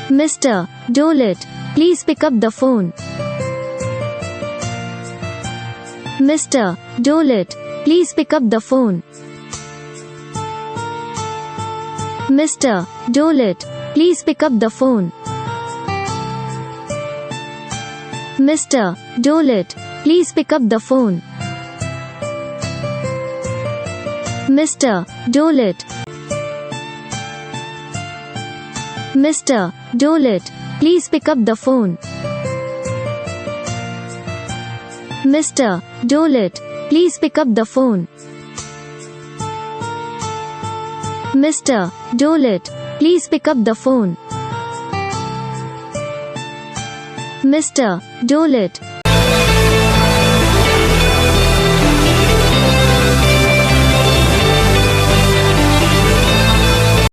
Mr. Dolat, please pick up the phone. Mr. Dolat, please pick up the phone. Mr. Dolat, please pick up the phone. Mr. Dolat, please pick up the phone. Mr. Dolat. Mr. Dolat, please pick up the phone. Mr. Dolat, please pick up the phone. Mr. Dolat, please pick up the phone. Mr. Dolat,